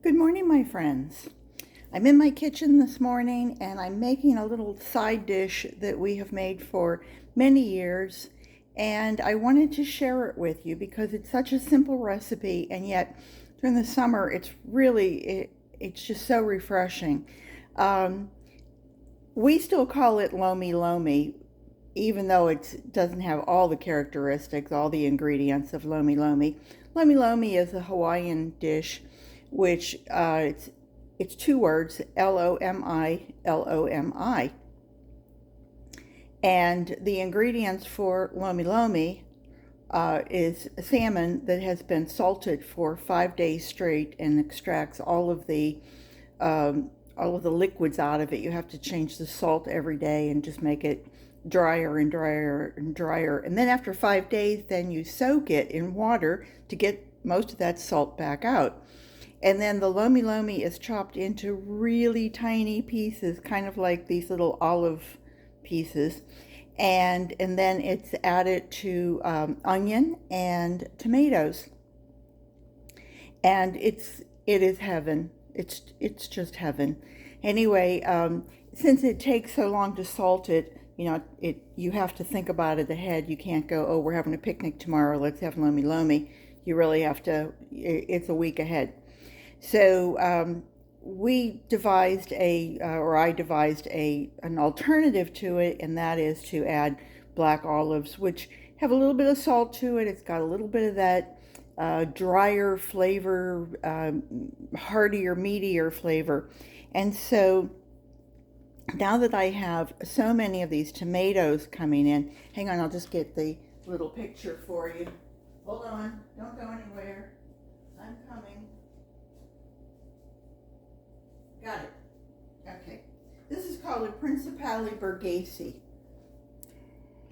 Good morning, my friends. I'm in my kitchen this morning and I'm making a little side dish that we have made for many years, and I wanted to share it with you because it's such a simple recipe, and yet during the summer it's just so refreshing. Um, we still call it lomi lomi, even though it doesn't have all the characteristics, all the ingredients of lomi lomi. Lomi lomi is a Hawaiian dish, which it's two words, Lomi, Lomi. And the ingredients for lomi lomi is salmon that has been salted for 5 days straight and extracts all of the liquids out of it. You have to change the salt every day and just make it drier and drier and drier. And then after 5 days, then you soak it in water to get most of that salt back out. And then the lomi lomi is chopped into really tiny pieces, kind of like these little olive pieces. And then it's added to onion and tomatoes. And it is heaven. It's just heaven. Anyway, since it takes so long to salt it, you have to think about it ahead. You can't go, oh, we're having a picnic tomorrow, let's have lomi lomi. You really have to. It's a week ahead. So I devised an alternative to it, and that is to add black olives, which have a little bit of salt to it. It's got a little bit of that drier flavor, heartier, meatier flavor. And so now that I have so many of these tomatoes coming in, hang on, I'll just get the little picture for you. Hold on, don't go anywhere. I'm coming. Got it. Okay. This is called a Principale Borghese.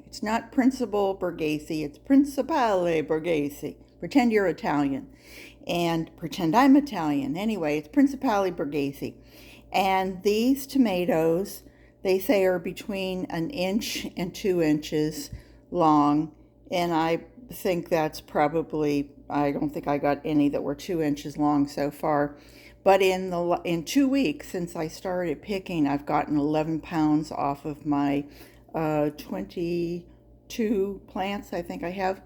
It's not Principal Borghese, it's Principale Borghese. Pretend you're Italian and pretend I'm Italian. Anyway, it's Principale Borghese. And these tomatoes, they say, are between 1 and 2 inches long. And I think that's probably, I don't think I got any that were 2 inches long so far. But in 2 weeks since I started picking, I've gotten 11 pounds off of my 22 plants I think I have.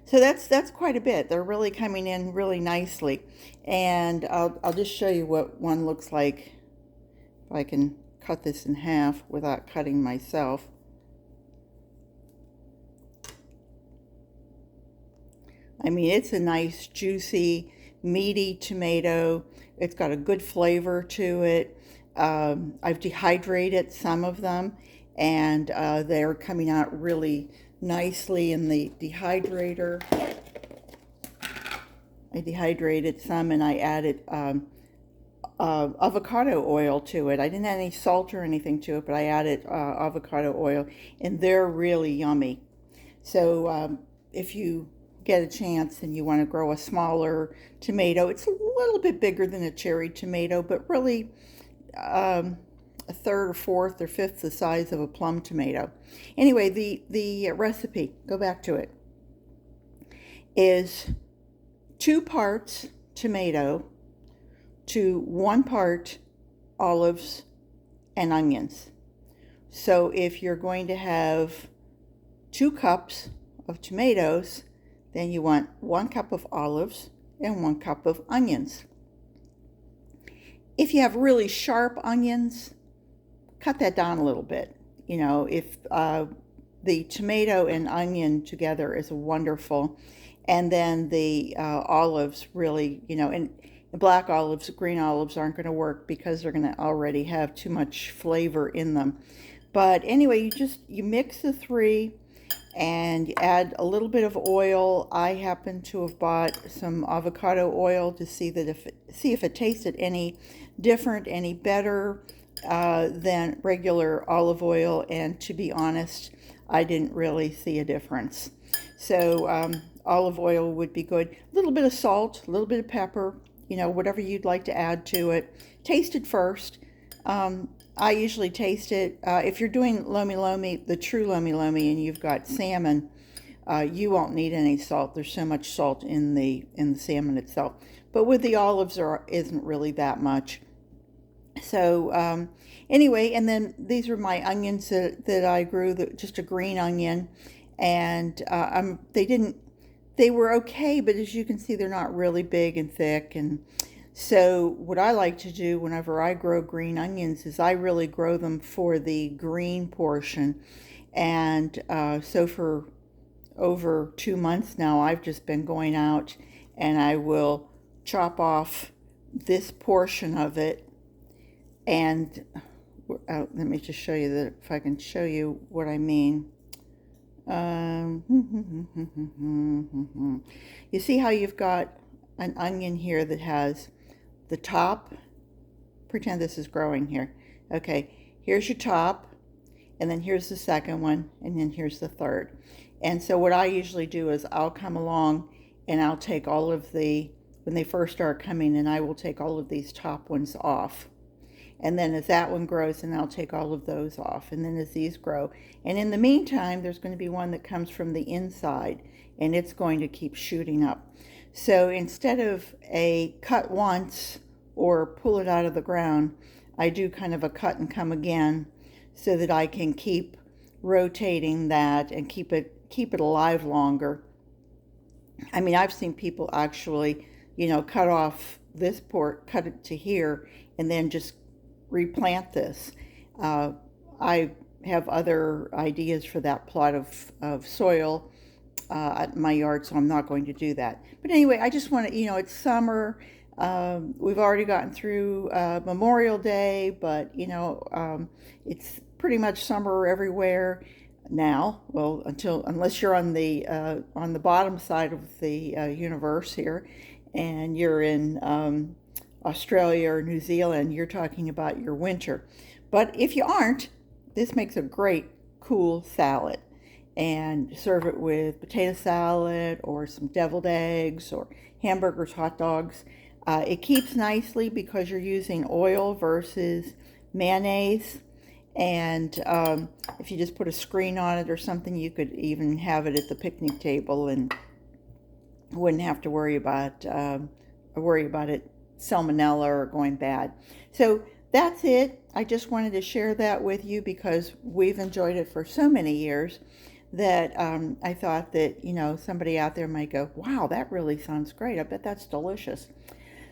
So that's quite a bit. They're really coming in really nicely. And I'll just show you what one looks like if I can cut this in half without cutting myself. I mean, it's a nice, juicy, meaty tomato. It's got a good flavor to it. I've dehydrated some of them, and they're coming out really nicely in the dehydrator. I dehydrated some and I added avocado oil to it. I didn't add any salt or anything to it, but I added avocado oil, and they're really yummy. So if you get a chance and you want to grow a smaller tomato, it's a little bit bigger than a cherry tomato, but really a third or fourth or fifth the size of a plum tomato. Anyway, the recipe, go back to it, is 2 parts tomato to 1 part olives and onions. So if you're going to have 2 cups of tomatoes, then you want 1 cup of olives and 1 cup of onions. If you have really sharp onions, cut that down a little bit. If the tomato and onion together is wonderful, and then the olives really, and black olives, green olives aren't going to work because they're going to already have too much flavor in them. But anyway, you mix the 3 and you add a little bit of oil. I happen to have bought some avocado oil to see if it tasted any different, any better than regular olive oil, and to be honest, I didn't really see a difference. So olive oil would be good. A little bit of salt, a little bit of pepper, whatever you'd like to add to it. Taste it first. I usually taste it. If you're doing lomi lomi, the true lomi lomi, and you've got salmon, you won't need any salt. There's so much salt in the salmon itself. But with the olives, there isn't really that much. So anyway, and then these are my onions that I grew, just a green onion, and they were okay, but as you can see, they're not really big and thick. And so what I like to do whenever I grow green onions is I really grow them for the green portion. And so for over 2 months now, I've just been going out and I will chop off this portion of it. And let me just show you that, if I can show you what I mean. You see how you've got an onion here that has the top? Pretend this is growing here. Okay, here's your top, and then here's the second one, and then here's the third. And so what I usually do is I'll come along and I'll take all of when they first start coming, and I will take all of these top ones off. And then as that one grows, and I'll take all of those off. And then as these grow, and in the meantime, there's going to be one that comes from the inside, and it's going to keep shooting up. So instead of a cut once or pull it out of the ground, I do kind of a cut and come again, so that I can keep rotating that and keep it alive longer. I mean, I've seen people actually, cut off this port, cut it to here, and then just replant this. I have other ideas for that plot of soil at my yard, so I'm not going to do that. But anyway, I just want to, it's summer. We've already gotten through Memorial Day, but it's pretty much summer everywhere now. Well, unless you're on the bottom side of the universe here, and you're in Australia or New Zealand, you're talking about your winter. But if you aren't, this makes a great cool salad. And serve it with potato salad or some deviled eggs or hamburgers, hot dogs. It keeps nicely because you're using oil versus mayonnaise. And if you just put a screen on it or something, you could even have it at the picnic table and wouldn't have to worry about it salmonella or going bad. So that's it. I just wanted to share that with you because we've enjoyed it for so many years that I thought that, somebody out there might go, wow, that really sounds great. I bet that's delicious.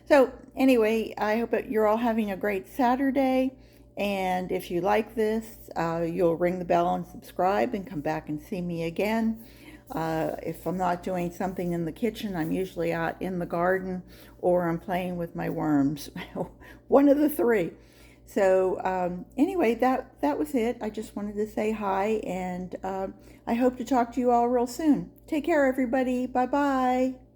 So anyway, I hope that you're all having a great Saturday. And if you like this, you'll ring the bell and subscribe and come back and see me again. If I'm not doing something in the kitchen, I'm usually out in the garden or I'm playing with my worms. One of the three. So anyway, that was it. I just wanted to say hi, and I hope to talk to you all real soon. Take care, everybody. Bye-bye.